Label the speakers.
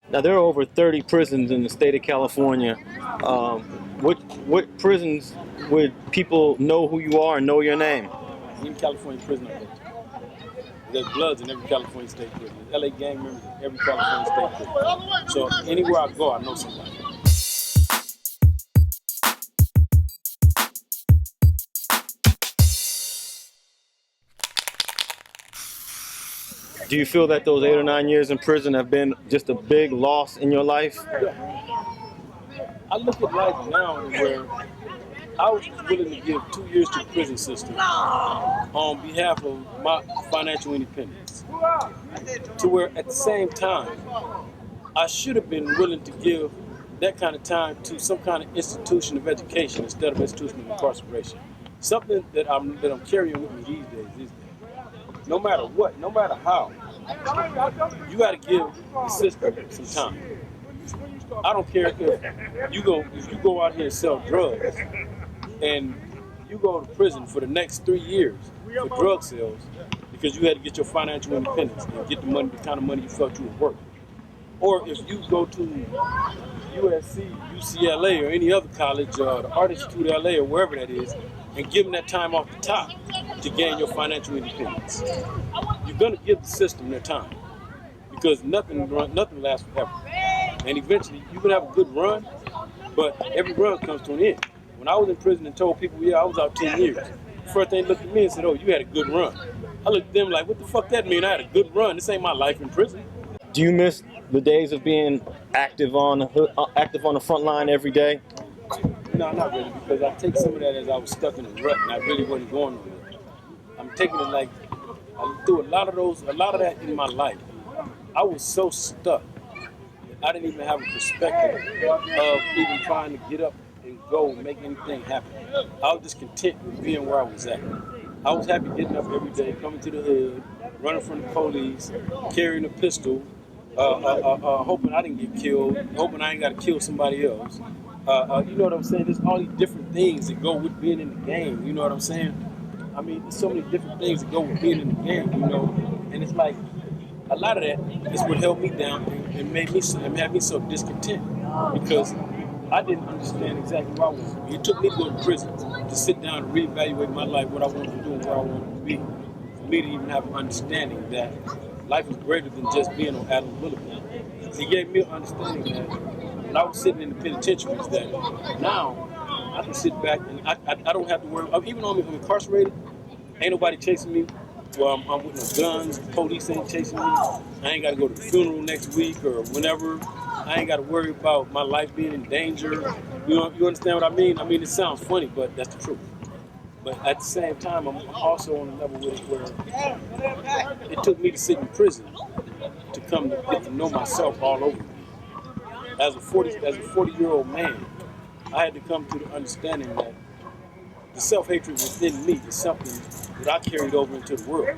Speaker 1: Now there are over 30 prisons in the state of California. What prisons would people know who you are and know your name?
Speaker 2: Any California prison I go to. There's Bloods in every California state prison. There's LA gang members in every California state prison. So anywhere I go, I know somebody.
Speaker 1: Do you feel that those 8 or 9 years in prison have been just a big loss in your life?
Speaker 2: I look at life now where I was willing to give 2 years to the prison system on behalf of my financial independence. To where at the same time, I should have been willing to give that kind of time to some kind of institution of education instead of institution of incarceration. Something that I'm carrying with me these days is that no matter what, no matter how, you got to give the system some time. I don't care if you go out here and sell drugs and you go to prison for the next 3 years for drug sales because you had to get your financial independence and get the money, the kind of money you felt you were worth. Or if you go to USC, UCLA, or any other college, the Art Institute of LA, or wherever that is, and give them that time off the top to gain your financial independence. You're gonna give the system their time because nothing lasts forever. And eventually, you can have a good run, but every run comes to an end. When I was in prison and told people, yeah, I was out 10 years, the first thing they looked at me and said, oh, you had a good run. I looked at them like, what the fuck that mean? I had a good run. This ain't my life in prison.
Speaker 1: Do you miss the days of being active on the front line every day?
Speaker 2: No, not really, because I take some of that as I was stuck in a rut and I really wasn't going nowhere. I'm taking it like, through a lot of that in my life, I was so stuck that I didn't even have a perspective of even trying to get up and go and make anything happen. I was just content with being where I was at. I was happy getting up every day, coming to the hood, running from the police, carrying a pistol, hoping I didn't get killed, hoping I ain't got to kill somebody else. You know what I'm saying? There's all these different things that go with being in the game. You know what I'm saying? I mean, there's so many different things that go with being in the game, you know? And it's like, a lot of that is what held me down and made me so discontent because I didn't understand exactly what I wanted to be. It took me to go to prison to sit down and reevaluate my life, what I wanted to do and where I wanted to be. For me to even have an understanding that life is greater than just being on Adam Boulevard. It gave me an understanding that when I was sitting in the penitentiaries that now I can sit back and I don't have to worry. Even though I'm incarcerated, ain't nobody chasing me. Well, I'm with no guns, the police ain't chasing me. I ain't got to go to the funeral next week or whenever. I ain't got to worry about my life being in danger. You understand what I mean? I mean, it sounds funny, but that's the truth. But at the same time, I'm also on a level with it where it took me to sit in prison to come to get to know myself all over again. As a 40-year-old man, I had to come to the understanding that the self-hatred within me is something that I carried over into the world.